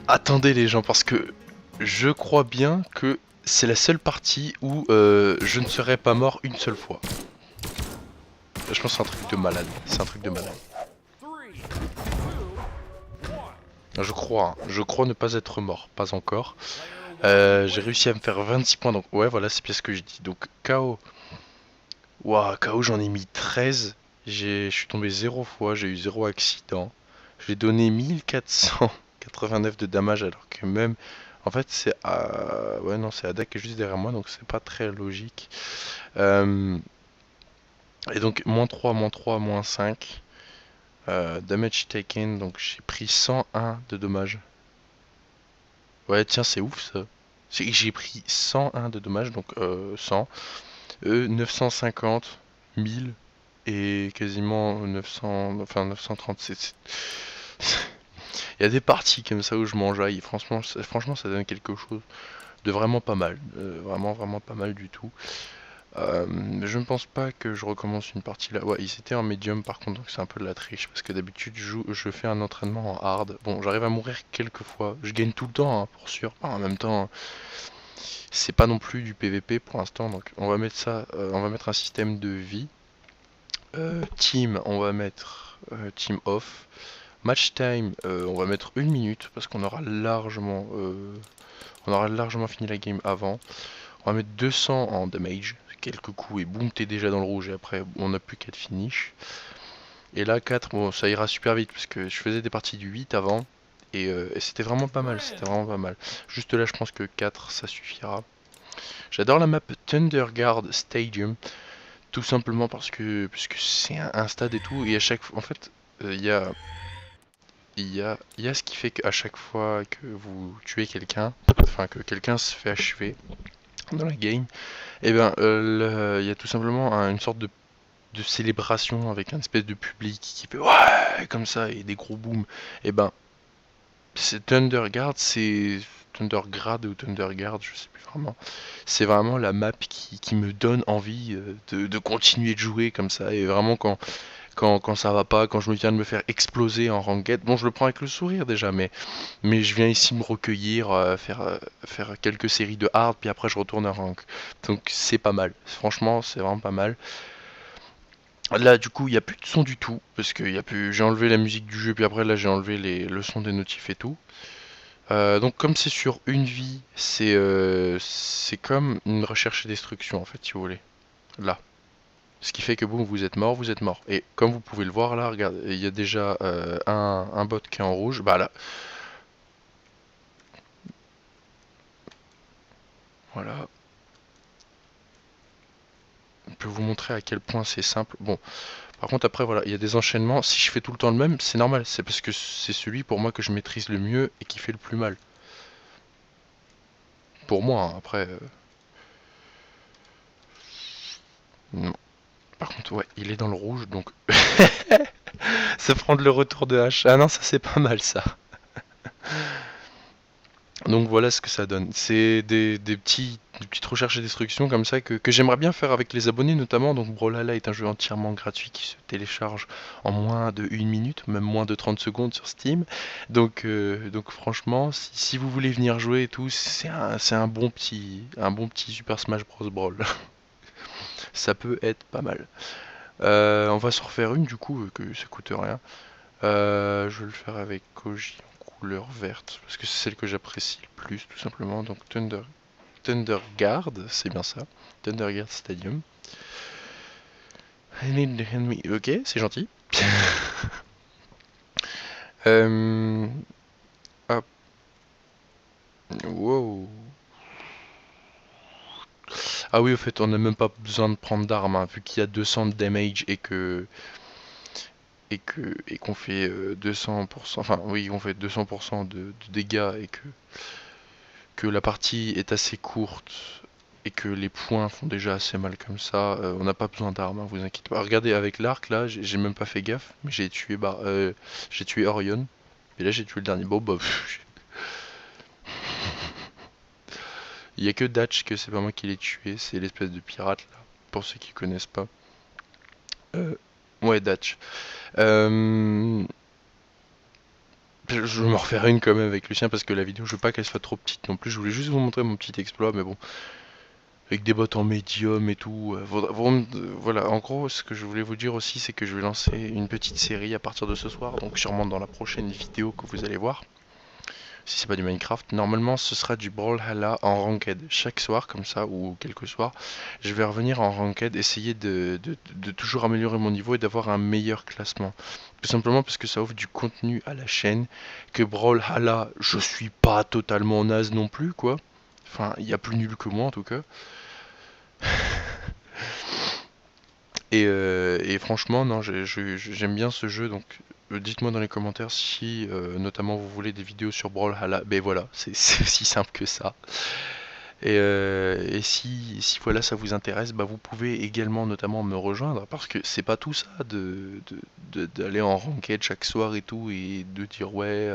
Attendez les gens, parce que je crois bien que c'est la seule partie où je ne serais pas mort une seule fois. Je pense que c'est un truc de malade. C'est un truc de malade. Je crois ne pas être mort, pas encore. J'ai réussi à me faire 26 points, donc ouais, voilà, c'est bien ce que je dis. Donc KO. Waouh, KO, j'en ai mis 13. Je suis tombé 0 fois, j'ai eu 0 accident. J'ai donné 1489 de damage alors que même... En fait, c'est... Ouais, non, c'est Ada qui est juste derrière moi, donc c'est pas très logique. Euh, Et donc, -3, -3, -5. Damage taken, donc j'ai pris 101 de dommages. Ouais, tiens, c'est ouf ça. J'ai pris 101 de dommages, donc 100. 950, 1000 et quasiment 900, enfin 937. Il y a des parties comme ça où je m'enjaille. Franchement, ça donne quelque chose de vraiment pas mal. Vraiment, vraiment pas mal du tout. Je ne pense pas que je recommence une partie là. Ouais, ils étaient en médium par contre, donc c'est un peu de la triche. Parce que d'habitude, je fais un entraînement en hard. Bon, j'arrive à mourir quelques fois. Je gagne tout le temps, hein, pour sûr. En même temps, c'est pas non plus du PVP pour l'instant. Donc on va mettre ça, on va mettre un système de vie. Team, on va mettre team off. Match time, on va mettre 1 minute parce on aura largement fini la game avant. On va mettre 200 en damage, quelques coups et boum, t'es déjà dans le rouge et après on n'a plus qu'à de finish. Et là 4, bon ça ira super vite parce que je faisais des parties du 8 avant et c'était vraiment pas mal, c'était vraiment pas mal. Juste là je pense que 4 ça suffira. J'adore la map Thunderguard Stadium, tout simplement parce que c'est un stade et tout et à chaque fois, en fait, il y a ce qui fait qu'à chaque fois que vous tuez quelqu'un, enfin que quelqu'un se fait achever dans la game, et ben il y a tout simplement une sorte de célébration avec un espèce de public qui fait ouais comme ça et des gros booms. Et ben c'est Thundergrad ou Thunderguard, je sais plus vraiment. C'est vraiment la map qui me donne envie de continuer de jouer comme ça. Et vraiment quand ça va pas, quand je me viens de me faire exploser en ranked, bon je le prends avec le sourire déjà, mais je viens ici me recueillir, faire quelques séries de hard, puis après je retourne en rank. Donc c'est pas mal. Franchement, c'est vraiment pas mal. Là, du coup, il n'y a plus de son du tout, parce que y a plus... j'ai enlevé la musique du jeu, puis après, là, j'ai enlevé le son des notifs et tout. Donc, comme c'est sur une vie, c'est comme une recherche et destruction, en fait, si vous voulez. Là. Ce qui fait que, boum, vous êtes mort, vous êtes mort. Et comme vous pouvez le voir, là, regardez, il y a déjà un bot qui est en rouge. Bah là, voilà. Je peux vous montrer à quel point c'est simple. Bon, par contre, après, voilà, il y a des enchaînements. Si je fais tout le temps le même, c'est normal. C'est parce que c'est celui, pour moi, que je maîtrise le mieux et qui fait le plus mal. Pour moi, hein, après... non. Par contre, ouais, il est dans le rouge, donc... ça prend le retour de hache. Ah non, ça c'est pas mal, ça. Donc voilà ce que ça donne. C'est des petites recherches et destructions comme ça que j'aimerais bien faire avec les abonnés notamment. Donc Brawlhalla est un jeu entièrement gratuit qui se télécharge en moins de 1 minute, même moins de 30 secondes sur Steam. Donc franchement, si vous voulez venir jouer et tout, c'est un bon petit Super Smash Bros. Brawl. Ça peut être pas mal. On va se refaire une du coup, que ça coûte rien. Je vais le faire avec Koji en couleur verte, parce que c'est celle que j'apprécie le plus, tout simplement. Donc Thunderguard, c'est bien ça. Thunderguard Stadium. I need the enemy. Ok, c'est gentil. euh... Hop. Wow. Ah oui, au fait, on n'a même pas besoin de prendre d'armes, hein, vu qu'il y a 200 de damage et qu'on fait 200%, enfin oui, on fait 200% de dégâts et que la partie est assez courte et que les points font déjà assez mal comme ça, on n'a pas besoin d'armes, hein, vous inquiétez pas. Regardez avec l'arc là, j'ai même pas fait gaffe, mais j'ai tué Orion et là j'ai tué le dernier. Bon bah il y a que Datch que c'est pas moi qui l'ai tué, c'est l'espèce de pirate là, pour ceux qui connaissent pas. Euh, ouais Datch. Euh, Je vais m'en refaire une quand même avec Lucien parce que la vidéo, je veux pas qu'elle soit trop petite non plus. Je voulais juste vous montrer mon petit exploit, mais bon, avec des bots en médium et tout. Voilà, en gros, ce que je voulais vous dire aussi, c'est que je vais lancer une petite série à partir de ce soir, donc sûrement dans la prochaine vidéo que vous allez voir. Si c'est pas du Minecraft, normalement ce sera du Brawlhalla en Ranked. Chaque soir, comme ça, ou quelques soirs, je vais revenir en Ranked, essayer de toujours améliorer mon niveau et d'avoir un meilleur classement. Tout simplement parce que ça offre du contenu à la chaîne, que Brawlhalla, je suis pas totalement naze non plus, quoi. Enfin, il y a plus nul que moi en tout cas. Et franchement, non, j'aime bien ce jeu, donc dites-moi dans les commentaires si notamment vous voulez des vidéos sur Brawlhalla. Ben voilà, c'est aussi simple que ça. Et si voilà ça vous intéresse, bah vous pouvez également notamment me rejoindre parce que c'est pas tout ça d'aller en ranked chaque soir et tout et de dire ouais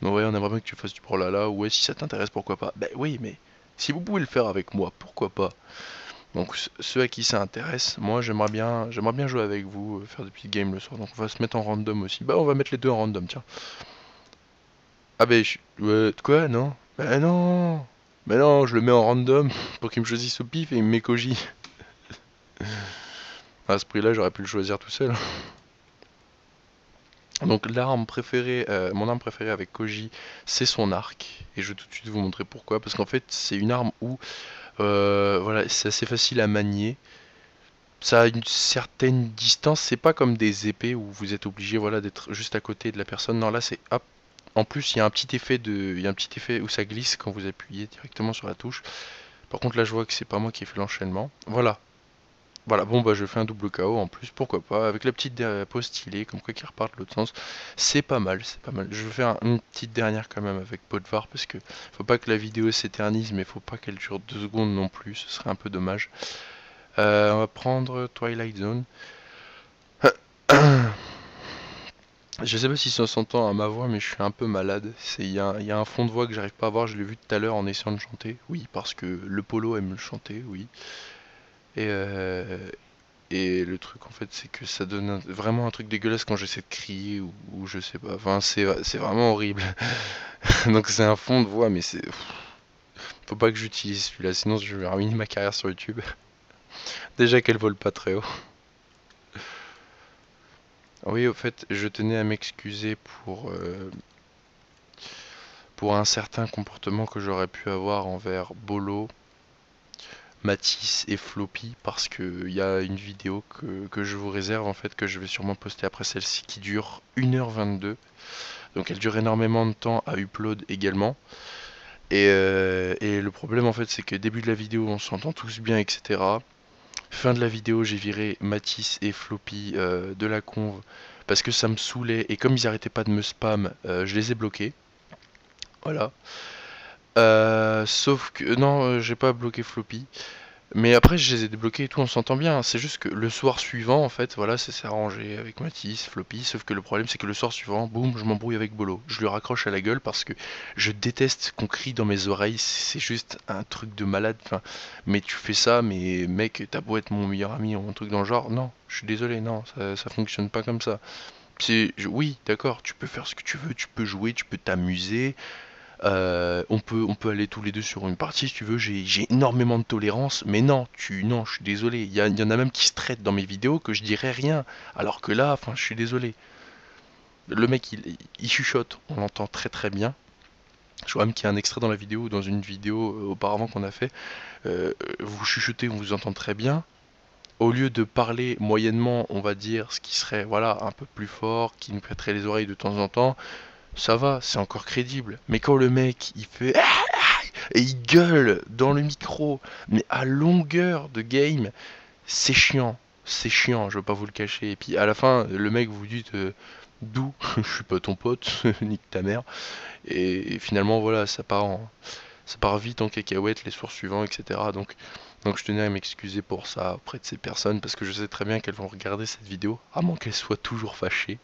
on aimerait bien que tu fasses du Brawlhalla, ouais si ça t'intéresse pourquoi pas. Ben oui mais si vous pouvez le faire avec moi, pourquoi pas. Donc ceux à qui ça intéresse, moi j'aimerais bien jouer avec vous, faire des petites games le soir. Donc on va se mettre en random aussi. Bah on va mettre les deux en random, tiens. Ah ben ouais, quoi non? Ben non. Ben non, je le mets en random pour qu'il me choisisse au pif et il me met Koji. À ce prix-là, j'aurais pu le choisir tout seul. Donc l'arme préférée, mon arme préférée avec Koji, c'est son arc. Et je vais tout de suite vous montrer pourquoi. Parce qu'en fait, c'est une arme où, voilà, c'est assez facile à manier. Ça a une certaine distance, c'est pas comme des épées où vous êtes obligé voilà d'être juste à côté de la personne. Non là c'est hop. En plus il y a un petit effet il y a un petit effet où ça glisse quand vous appuyez directement sur la touche. Par contre là je vois que c'est pas moi qui ai fait l'enchaînement. Voilà. Voilà, bon bah je fais un double KO en plus, pourquoi pas, avec la petite pause stylée, comme quoi qui repart de l'autre sens. C'est pas mal, c'est pas mal. Je vais faire une petite dernière quand même avec Potvar parce que faut pas que la vidéo s'éternise, mais faut pas qu'elle dure 2 secondes non plus, ce serait un peu dommage. On va prendre Twilight Zone. Je sais pas si ça s'entend à ma voix, mais je suis un peu malade. Il y a un fond de voix que j'arrive pas à voir. Je l'ai vu tout à l'heure en essayant de chanter. Oui, parce que le polo aime le chanter, oui. Et, euh, et le truc en fait, c'est que ça donne vraiment un truc dégueulasse quand j'essaie de crier ou je sais pas. Enfin, c'est vraiment horrible. Donc c'est un fond de voix, mais c'est. Faut pas que j'utilise celui-là, sinon je vais ruiner ma carrière sur YouTube. Déjà qu'elle vole pas très haut. Oui, au fait, je tenais à m'excuser pour un certain comportement que j'aurais pu avoir envers Bolo, Matisse et Floppy, parce qu'il y a une vidéo que je vous réserve, en fait, que je vais sûrement poster après celle-ci, qui dure 1h22. Donc elle dure énormément de temps à upload également. Et le problème, en fait, c'est que début de la vidéo, on s'entend tous bien, etc. Fin de la vidéo, j'ai viré Matisse et Floppy de la conve parce que ça me saoulait et comme ils arrêtaient pas de me spam, je les ai bloqués. Voilà. Sauf que non, j'ai pas bloqué Floppy. Mais après, je les ai débloqués et tout, on s'entend bien. C'est juste que le soir suivant, en fait, voilà, ça s'est arrangé avec Matisse, Floppy. Sauf que le problème, c'est que le soir suivant, boum, je m'embrouille avec Bolo. Je lui raccroche à la gueule parce que je déteste qu'on crie dans mes oreilles. C'est juste un truc de malade. Enfin, mais tu fais ça, mais mec, t'as beau être mon meilleur ami ou un truc dans le genre. Non, je suis désolé, non, ça fonctionne pas comme ça. Oui, d'accord, tu peux faire ce que tu veux, tu peux jouer, tu peux t'amuser. On peut aller tous les deux sur une partie si tu veux, j'ai énormément de tolérance, mais non, je suis désolé. Il y en a même qui se traitent dans mes vidéos que je dirais rien, alors que là, enfin, je suis désolé. Le mec, il chuchote, on l'entend très très bien. Je vois même qu'il y a un extrait dans la vidéo, dans une vidéo auparavant qu'on a fait. Vous chuchotez, on vous entend très bien. Au lieu de parler moyennement, on va dire ce qui serait voilà un peu plus fort, qui nous prêterait les oreilles de temps en temps, ça va, c'est encore crédible. Mais quand le mec, il fait et il gueule dans le micro, mais à longueur de game, c'est chiant. C'est chiant, je veux pas vous le cacher. Et puis à la fin, le mec vous dit d'où je suis pas ton pote, nique ta mère. Et finalement, voilà, ça part vite en cacahuète les soirs suivants, etc. Donc je tenais à m'excuser pour ça auprès de ces personnes parce que je sais très bien qu'elles vont regarder cette vidéo, à moins qu'elles soient toujours fâchées.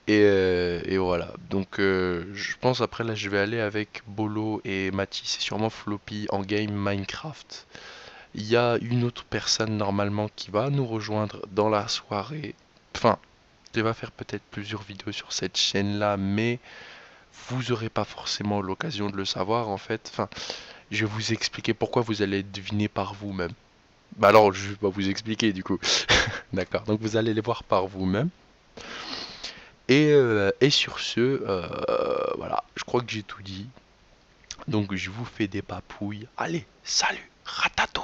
Et voilà. Donc je pense après là je vais aller avec Bolo et Mathis et sûrement Floppy en game Minecraft. Il y a une autre personne normalement qui va nous rejoindre dans la soirée. Enfin, Je vais faire peut-être plusieurs vidéos sur cette chaîne-là, mais vous aurez pas forcément l'occasion de le savoir en fait. Enfin, je vais vous expliquer pourquoi vous allez deviner par vous-même. Bah alors, je vais pas vous expliquer du coup. D'accord. Donc vous allez les voir par vous-même. Et sur ce, voilà, je crois que j'ai tout dit. Donc je vous fais des papouilles. Allez, salut, ratato!